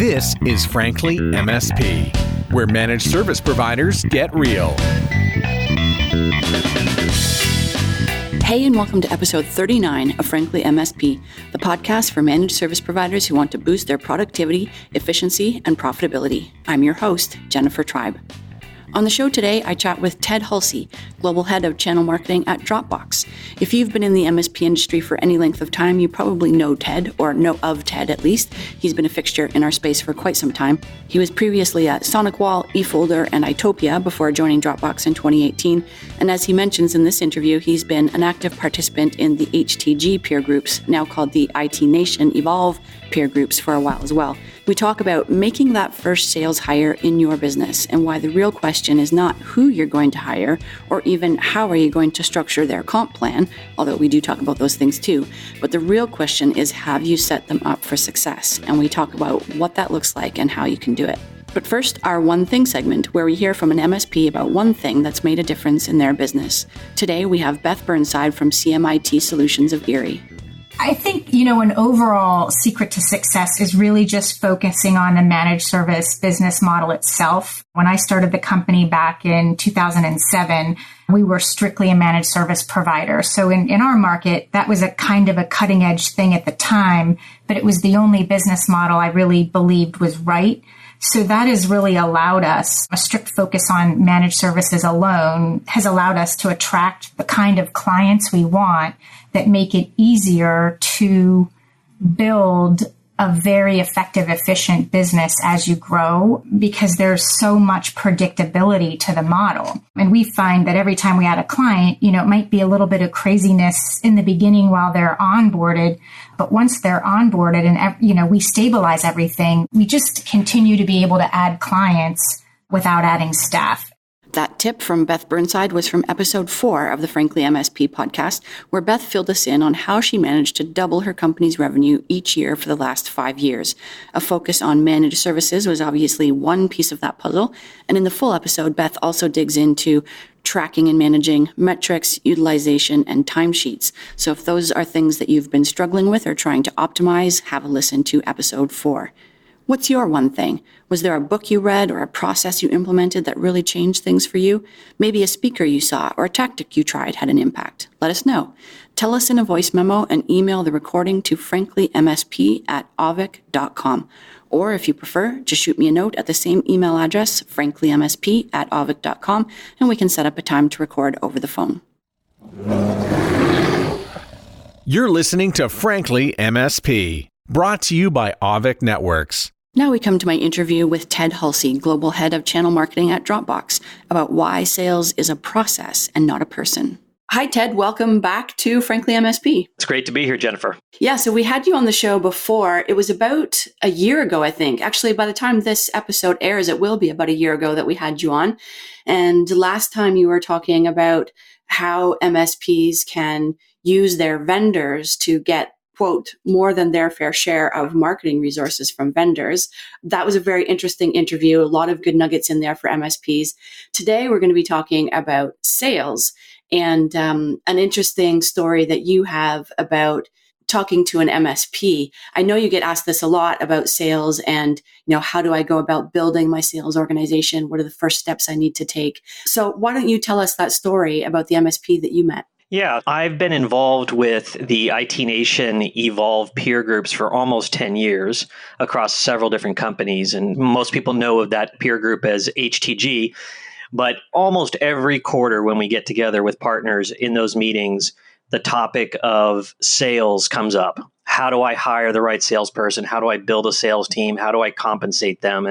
This is Frankly MSP, where managed service providers get real. Hey, and welcome to episode 39 of Frankly MSP, the podcast for managed service providers who want to boost their productivity, efficiency, and profitability. I'm your host, Jennifer Tribe. On the show today, I chat with Ted Hulsy, Global Head of Channel Marketing at Dropbox. If you've been in the MSP industry for any length of time, you probably know Ted, or know of Ted at least. He's been a fixture in our space for quite some time. He was previously at SonicWall, eFolder, and Itopia before joining Dropbox in 2018. And as he mentions in this interview, he's been an active participant in the HTG peer groups, now called the IT Nation Evolve peer groups, for a while as well. We talk about making that first sales hire in your business and why the real question is not who you're going to hire or even how are you going to structure their comp plan, although we do talk about those things too. But the real question is, have you set them up for success? And we talk about what that looks like and how you can do it. But first, our One Thing segment, where we hear from an MSP about one thing that's made a difference in their business. Today, we have Beth Burnside from CMIT Solutions of Erie. I think, an overall secret to success is really just focusing on the managed service business model itself. When I started the company back in 2007, we were strictly a managed service provider. So in our market, that was a kind of a cutting edge thing at the time, but it was the only business model I really believed was right. So that has really allowed us, a strict focus on managed services alone has allowed us to attract the kind of clients we want that make it easier to build a very effective, efficient business as you grow, because there's so much predictability to the model. And we find that every time we add a client, it might be a little bit of craziness in the beginning while they're onboarded. But once they're onboarded and, we stabilize everything, we just continue to be able to add clients without adding staff. That tip from Beth Burnside was from episode 4 of the Frankly MSP podcast, where Beth filled us in on how she managed to double her company's revenue each year for the last 5 years. A focus on managed services was obviously one piece of that puzzle. And in the full episode, Beth also digs into tracking and managing metrics, utilization, and timesheets. So if those are things that you've been struggling with or trying to optimize, have a listen to episode 4. What's your one thing? Was there a book you read or a process you implemented that really changed things for you? Maybe a speaker you saw or a tactic you tried had an impact. Let us know. Tell us in a voice memo and email the recording to franklymsp@avic.com. Or if you prefer, just shoot me a note at the same email address, franklymsp@avic.com, and we can set up a time to record over the phone. You're listening to Frankly MSP, brought to you by Avic Networks. Now we come to my interview with Ted Hulsy, Global Head of Channel Marketing at Dropbox, about why sales is a process and not a person. Hi, Ted. Welcome back to Frankly MSP. It's great to be here, Jennifer. Yeah, so we had you on the show before. It was about a year ago, I think. Actually, by the time this episode airs, it will be about a year ago that we had you on. And last time you were talking about how MSPs can use their vendors to get, quote, more than their fair share of marketing resources from vendors. That was a very interesting interview. A lot of good nuggets in there for MSPs. Today, we're going to be talking about sales and an interesting story that you have about talking to an MSP. I know you get asked this a lot about sales and, how do I go about building my sales organization? What are the first steps I need to take? So why don't you tell us that story about the MSP that you met? Yeah, I've been involved with the IT Nation Evolve peer groups for almost 10 years across several different companies. And most people know of that peer group as HTG. But almost every quarter when we get together with partners in those meetings, the topic of sales comes up. How do I hire the right salesperson? How do I build a sales team? How do I compensate them?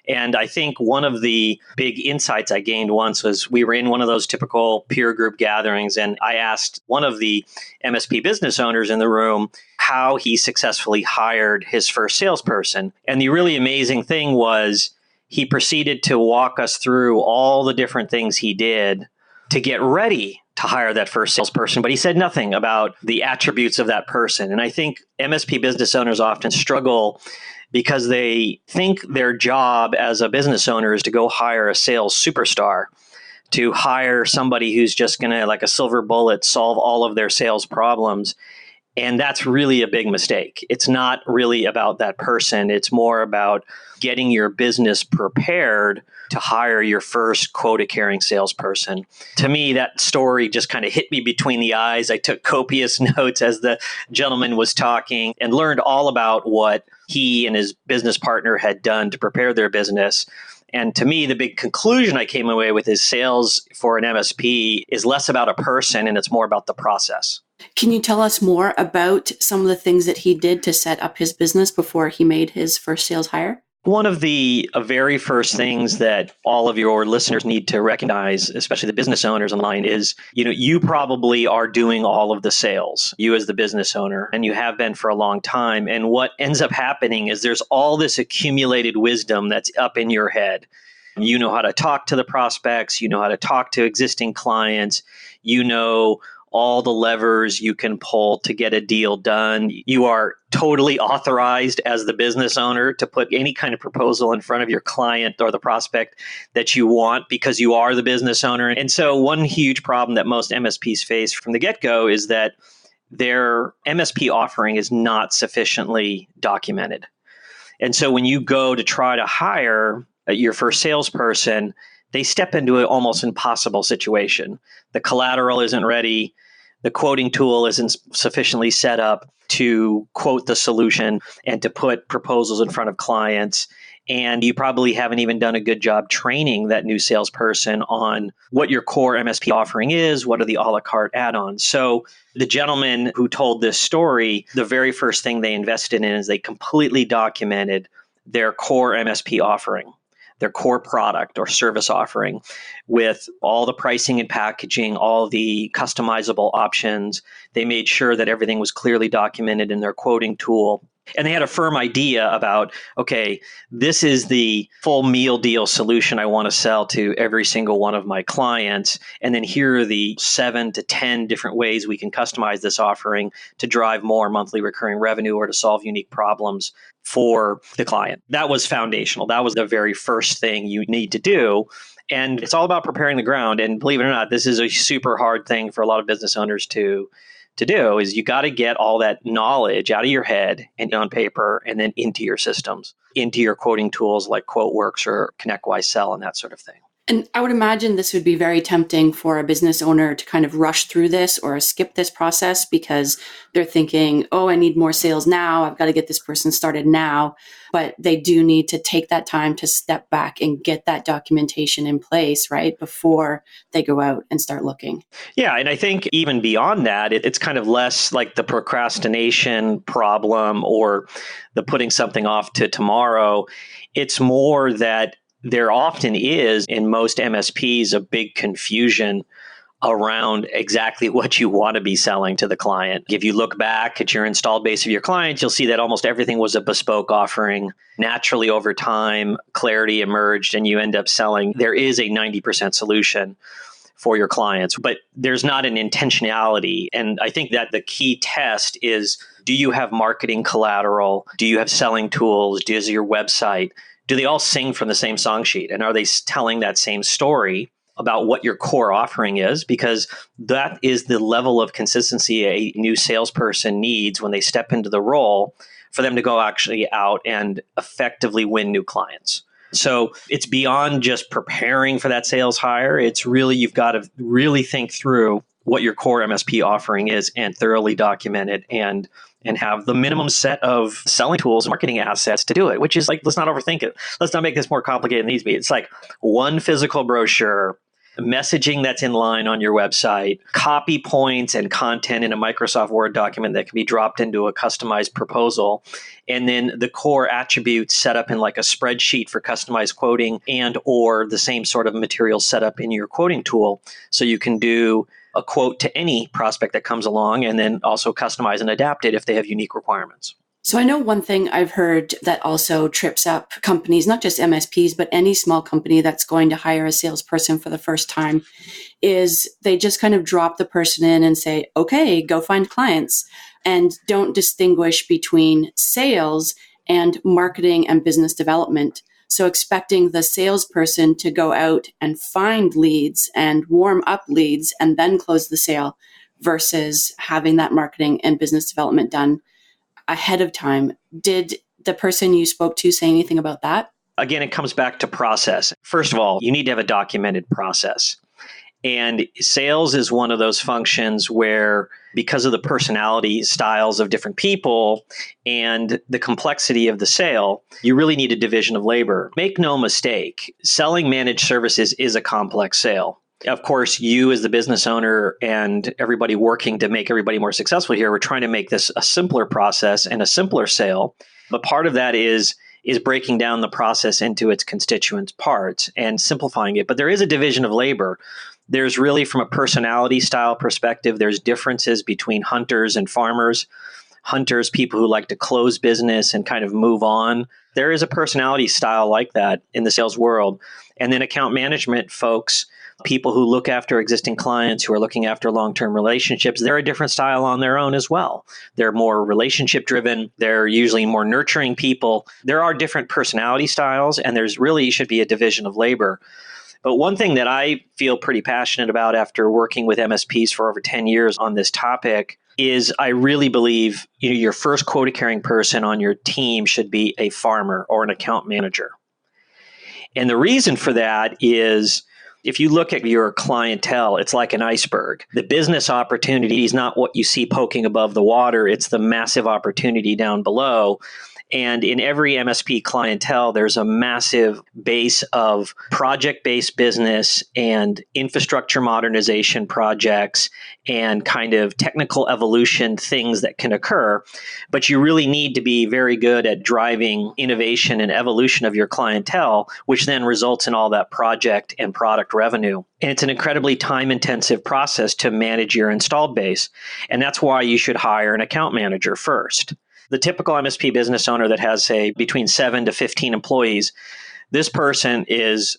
And I think one of the big insights I gained once was we were in one of those typical peer group gatherings, and I asked one of the MSP business owners in the room how he successfully hired his first salesperson. And the really amazing thing was he proceeded to walk us through all the different things he did to get ready to hire that first salesperson, but he said nothing about the attributes of that person. And I think MSP business owners often struggle because they think their job as a business owner is to go hire a sales superstar, to hire somebody who's just going to, like a silver bullet, solve all of their sales problems. And that's really a big mistake. It's not really about that person. It's more about getting your business prepared to hire your first quota-carrying salesperson. To me, that story just kind of hit me between the eyes. I took copious notes as the gentleman was talking and learned all about what he and his business partner had done to prepare their business. And to me, the big conclusion I came away with is sales for an MSP is less about a person and it's more about the process. Can you tell us more about some of the things that he did to set up his business before he made his first sales hire? One of the very first things that all of your listeners need to recognize, especially the business owners online, is, you probably are doing all of the sales, you as the business owner, and you have been for a long time. And what ends up happening is there's all this accumulated wisdom that's up in your head. You know how to talk to the prospects, you know how to talk to existing clients, you know all the levers you can pull to get a deal done. You are totally authorized as the business owner to put any kind of proposal in front of your client or the prospect that you want because you are the business owner. And so one huge problem that most MSPs face from the get-go is that their MSP offering is not sufficiently documented. And so when you go to try to hire your first salesperson, they step into an almost impossible situation. The collateral isn't ready. The quoting tool isn't sufficiently set up to quote the solution and to put proposals in front of clients. And you probably haven't even done a good job training that new salesperson on what your core MSP offering is, what are the a la carte add-ons. So the gentleman who told this story, the very first thing they invested in is they completely documented their core MSP offering, their core product or service offering with all the pricing and packaging, all the customizable options. They made sure that everything was clearly documented in their quoting tool. And they had a firm idea about, okay, this is the full meal deal solution I want to sell to every single one of my clients. And then here are the 7 to 10 different ways we can customize this offering to drive more monthly recurring revenue or to solve unique problems for the client. That was foundational. That was the very first thing you need to do. And it's all about preparing the ground. And believe it or not, this is a super hard thing for a lot of business owners to do, is you got to get all that knowledge out of your head and on paper and then into your systems, into your quoting tools like QuoteWorks or ConnectWise Sell and that sort of thing. And I would imagine this would be very tempting for a business owner to kind of rush through this or skip this process because they're thinking, oh, I need more sales now. I've got to get this person started now. But they do need to take that time to step back and get that documentation in place, right, before they go out and start looking. Yeah. And I think even beyond that, it's kind of less like the procrastination problem or the putting something off to tomorrow. It's more that there often is in most MSPs a big confusion around exactly what you want to be selling to the client. If you look back at your installed base of your clients, you'll see that almost everything was a bespoke offering. Naturally, over time, clarity emerged and you end up selling. There is a 90% solution for your clients, but there's not an intentionality. And I think that the key test is, do you have marketing collateral? Do you have selling tools? Does your website? Do they all sing from the same song sheet? And are they telling that same story about what your core offering is? Because that is the level of consistency a new salesperson needs when they step into the role for them to go actually out and effectively win new clients. So it's beyond just preparing for that sales hire. It's really, you've got to really think through what your core MSP offering is and thoroughly document it and have the minimum set of selling tools, marketing assets to do it, which is like, let's not overthink it. Let's not make this more complicated than it needs to be. It's like one physical brochure, messaging that's in line on your website, copy points and content in a Microsoft Word document that can be dropped into a customized proposal, and then the core attributes set up in like a spreadsheet for customized quoting and or the same sort of material set up in your quoting tool so you can do a quote to any prospect that comes along and then also customize and adapt it if they have unique requirements. So I know one thing I've heard that also trips up companies, not just MSPs, but any small company that's going to hire a salesperson for the first time, is they just kind of drop the person in and say, okay, go find clients, and don't distinguish between sales and marketing and business development. So expecting the salesperson to go out and find leads and warm up leads and then close the sale versus having that marketing and business development done ahead of time. Did the person you spoke to say anything about that? Again, it comes back to process. First of all, you need to have a documented process. And sales is one of those functions where, because of the personality styles of different people and the complexity of the sale, you really need a division of labor. Make no mistake, selling managed services is a complex sale. Of course, you as the business owner and everybody working to make everybody more successful here, we're trying to make this a simpler process and a simpler sale. But part of that is breaking down the process into its constituent parts and simplifying it. But there is a division of labor. There's really, from a personality style perspective, there's differences between hunters and farmers. Hunters, people who like to close business and kind of move on. There is a personality style like that in the sales world. And then account management folks, people who look after existing clients, who are looking after long-term relationships, they're a different style on their own as well. They're more relationship driven. They're usually more nurturing people. There are different personality styles, and there's really should be a division of labor. But one thing that I feel pretty passionate about after working with MSPs for over 10 years on this topic is I really believe your first quota-carrying person on your team should be a farmer or an account manager. And the reason for that is, if you look at your clientele, it's like an iceberg. The business opportunity is not what you see poking above the water. It's the massive opportunity down below. And in every MSP clientele, there's a massive base of project-based business and infrastructure modernization projects and kind of technical evolution things that can occur. But you really need to be very good at driving innovation and evolution of your clientele, which then results in all that project and product revenue. And it's an incredibly time-intensive process to manage your installed base. And that's why you should hire an account manager first. The typical MSP business owner that has, say, between 7 to 15 employees, this person is,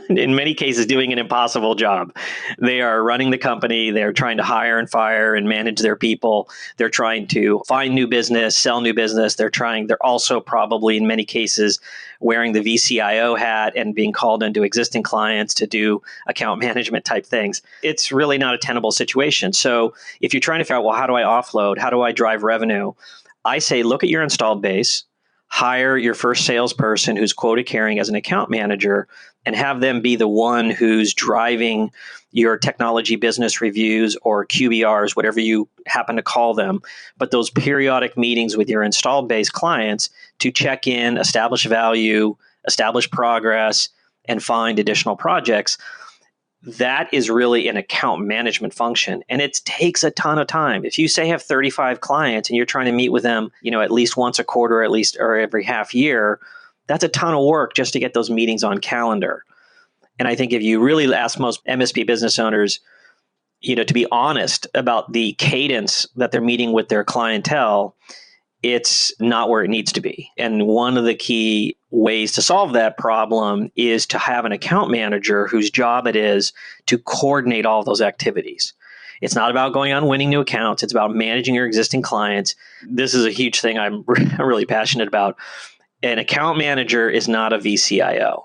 in many cases, doing an impossible job. They are running the company. They're trying to hire and fire and manage their people. They're trying to find new business, sell new business. They're also probably, in many cases, wearing the vCIO hat and being called into existing clients to do account management type things. It's really not a tenable situation. So if you're trying to figure out, well, how do I offload? How do I drive revenue? I say, look at your installed base, hire your first salesperson who's quota carrying as an account manager, and have them be the one who's driving your technology business reviews or QBRs, whatever you happen to call them. But those periodic meetings with your installed base clients to check in, establish value, establish progress, and find additional projects. That is really an account management function. And it takes a ton of time. If you say have 35 clients and you're trying to meet with them, at least once a quarter, or every half year, that's a ton of work just to get those meetings on calendar. And I think if you really ask most MSP business owners, to be honest about the cadence that they're meeting with their clientele, it's not where it needs to be. And one of the key ways to solve that problem is to have an account manager whose job it is to coordinate all of those activities. It's not about going on winning new accounts. It's about managing your existing clients. This is a huge thing I'm really passionate about. An account manager is not a vCIO.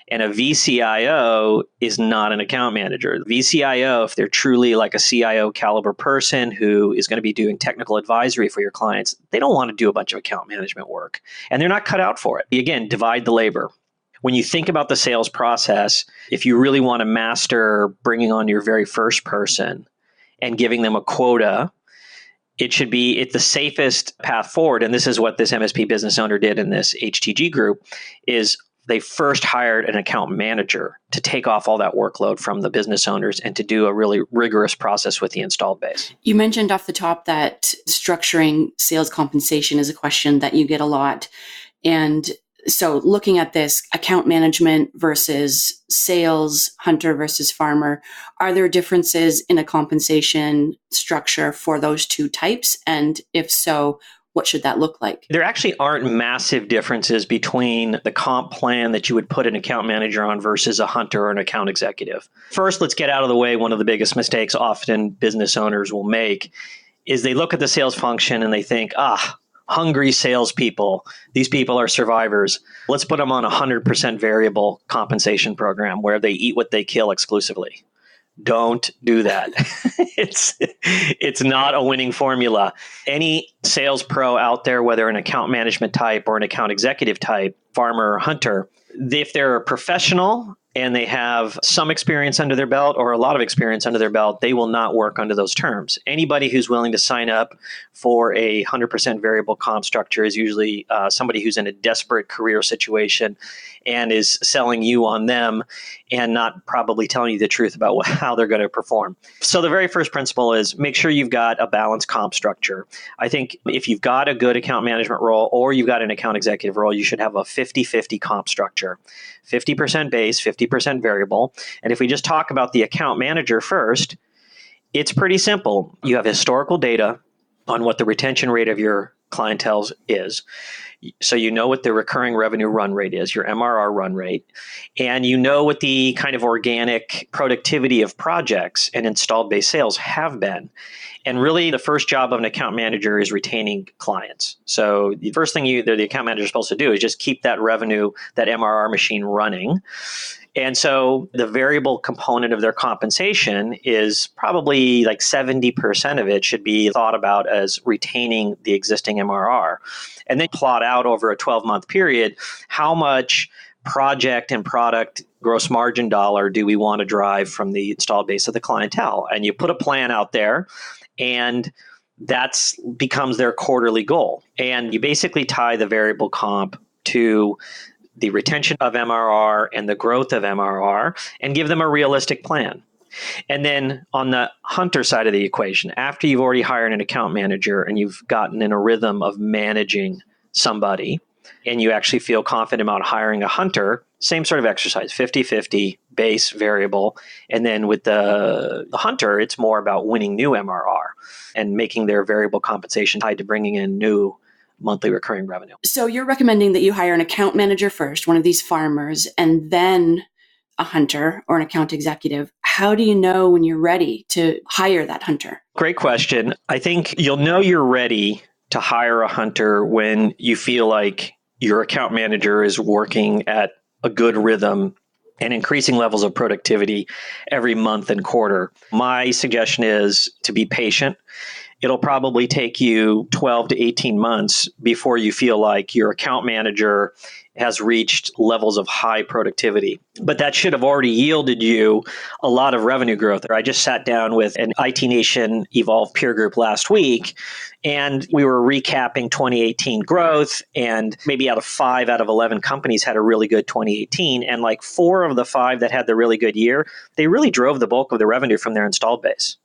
And a vCIO is not an account manager. vCIO, if they're truly like a CIO caliber person who is going to be doing technical advisory for your clients, they don't want to do a bunch of account management work. And they're not cut out for it. Again, divide the labor. When you think about the sales process, if you really want to master bringing on your very first person and giving them a quota, it should be the safest path forward. And this is what this MSP business owner did in this HTG group is they first hired an account manager to take off all that workload from the business owners and to do a really rigorous process with the installed base. You mentioned off the top that structuring sales compensation is a question that you get a lot. And so looking at this account management versus sales, hunter versus farmer, are there differences in a compensation structure for those two types? And if so, what should that look like? There actually aren't massive differences between the comp plan that you would put an account manager on versus a hunter or an account executive. First, let's get out of the way. One of the biggest mistakes often business owners will make is they look at the sales function and they think, hungry salespeople. These people are survivors. Let's put them on a 100% variable compensation program where they eat what they kill exclusively. Don't do that. It's not a winning formula. Any sales pro out there, whether an account management type or an account executive type, farmer or hunter, if they're a professional and they have some experience under their belt or a lot of experience under their belt, they will not work under those terms. Anybody who's willing to sign up for a 100% variable comp structure is usually somebody who's in a desperate career situation and is selling you on them and not probably telling you the truth about how they're going to perform. So the very first principle is make sure you've got a balanced comp structure. I think if you've got a good account management role or you've got an account executive role, you should have a 50-50 comp structure. 50% base, 50% variable. And if we just talk about the account manager first, it's pretty simple. You have historical data on what the retention rate of your clientele is. So you know what the recurring revenue run rate is, your MRR run rate, and you know what the kind of organic productivity of projects and installed base sales have been. And really the first job of an account manager is retaining clients. So the first thing the account manager is supposed to do is just keep that revenue, that MRR machine running. And so the variable component of their compensation is probably like 70% of it should be thought about as retaining the existing MRR. And then plot out over a 12-month period, how much project and product gross margin dollar do we want to drive from the installed base of the clientele? And you put a plan out there, and that becomes their quarterly goal. And you basically tie the variable comp to the retention of MRR and the growth of MRR and give them a realistic plan. And then on the hunter side of the equation, after you've already hired an account manager and you've gotten in a rhythm of managing somebody and you actually feel confident about hiring a hunter, same sort of exercise, 50-50 base variable. And then with the hunter, it's more about winning new MRR and making their variable compensation tied to bringing in new monthly recurring revenue. So you're recommending that you hire an account manager first, one of these farmers, and then a hunter or an account executive. How do you know when you're ready to hire that hunter? Great question. I think you'll know you're ready to hire a hunter when you feel like your account manager is working at a good rhythm and increasing levels of productivity every month and quarter. My suggestion is to be patient. It'll probably take you 12 to 18 months before you feel like your account manager has reached levels of high productivity. But that should have already yielded you a lot of revenue growth. I just sat down with an IT Nation Evolve peer group last week, and we were recapping 2018 growth, and maybe 5 out of 11 companies had a really good 2018. And like 4 of the 5 that had the really good year, they really drove the bulk of the revenue from their installed base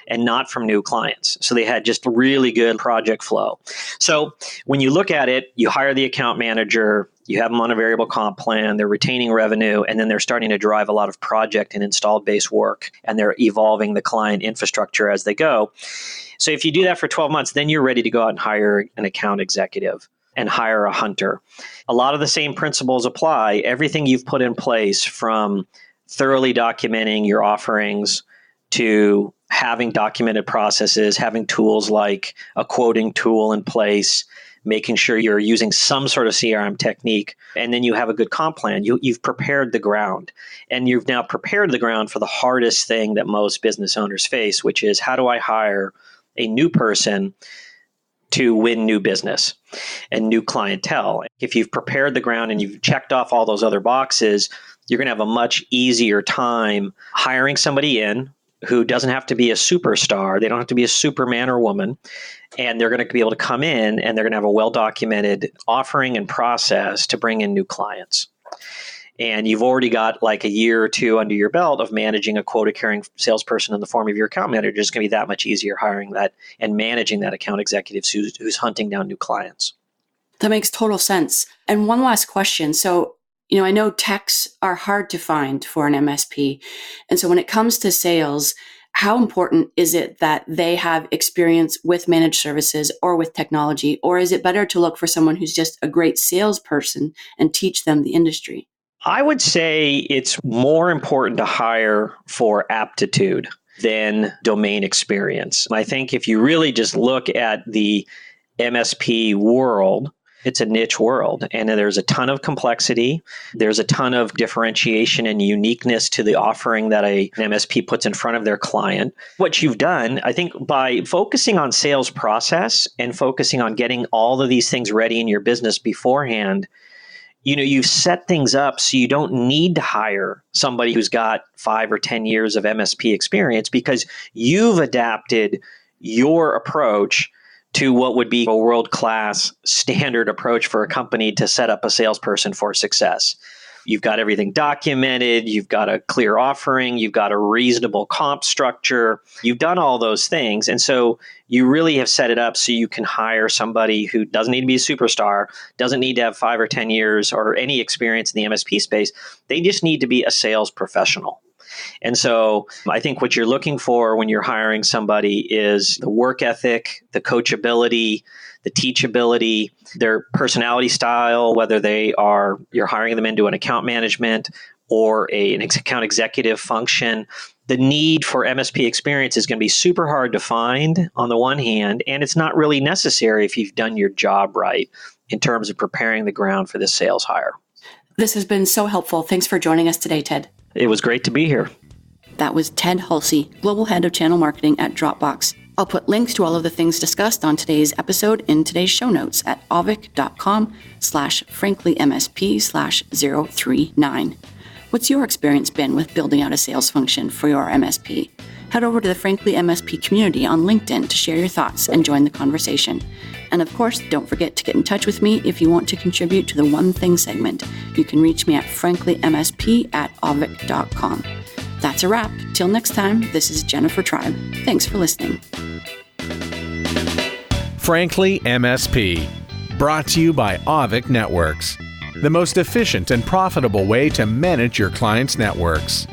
and not from new clients. So they had just really good project flow. So when you look at it, you hire the account manager, you have them on a variable comp plan, they're retaining revenue, and then they're starting to drive a lot of project and installed base work, and they're evolving the client infrastructure as they go. So if you do that for 12 months, then you're ready to go out and hire an account executive and hire a hunter. A lot of the same principles apply. Everything you've put in place, from thoroughly documenting your offerings to having documented processes, having tools like a quoting tool in place, making sure you're using some sort of CRM technique, and then you have a good comp plan. You've prepared the ground, and you've now prepared the ground for the hardest thing that most business owners face, which is, how do I hire a new person to win new business and new clientele? If you've prepared the ground and you've checked off all those other boxes, you're going to have a much easier time hiring somebody in who doesn't have to be a superstar. They don't have to be a superman or woman. And they're going to be able to come in and they're going to have a well-documented offering and process to bring in new clients. And you've already got like a year or two under your belt of managing a quota-carrying salesperson in the form of your account manager. It's going to be that much easier hiring that and managing that account executive who's hunting down new clients. That makes total sense. And one last question. So, I know techs are hard to find for an MSP. And so when it comes to sales, how important is it that they have experience with managed services or with technology? Or is it better to look for someone who's just a great salesperson and teach them the industry? I would say it's more important to hire for aptitude than domain experience. I think if you really just look at the MSP world, It's a niche world, and there's a ton of complexity. There's a ton of differentiation and uniqueness to the offering that an MSP puts in front of their client. What you've done, I think, by focusing on sales process and focusing on getting all of these things ready in your business beforehand, you've set things up so you don't need to hire somebody who's got 5 or 10 years of MSP experience, because you've adapted your approach to what would be a world-class standard approach for a company to set up a salesperson for success. You've got everything documented. You've got a clear offering. You've got a reasonable comp structure. You've done all those things. And so you really have set it up so you can hire somebody who doesn't need to be a superstar, doesn't need to have 5 or 10 years or any experience in the MSP space. They just need to be a sales professional. And so I think what you're looking for when you're hiring somebody is the work ethic, the coachability, the teachability, their personality style, whether you're hiring them into an account management or an account executive function. The need for MSP experience is going to be super hard to find on the one hand, and it's not really necessary if you've done your job right in terms of preparing the ground for this sales hire. This has been so helpful. Thanks for joining us today, Ted. It was great to be here. That was Ted Hulsy, Global Head of Channel Marketing at Dropbox. I'll put links to all of the things discussed on today's episode in today's show notes at avik.com/franklymsp/039. What's your experience been with building out a sales function for your MSP? Head over to the Frankly MSP community on LinkedIn to share your thoughts and join the conversation. And of course, don't forget to get in touch with me if you want to contribute to the One Thing segment. You can reach me at franklymsp@avik.com. That's a wrap. Till next time, this is Jennifer Tribe. Thanks for listening. Frankly MSP, brought to you by Avik Networks, the most efficient and profitable way to manage your clients' networks.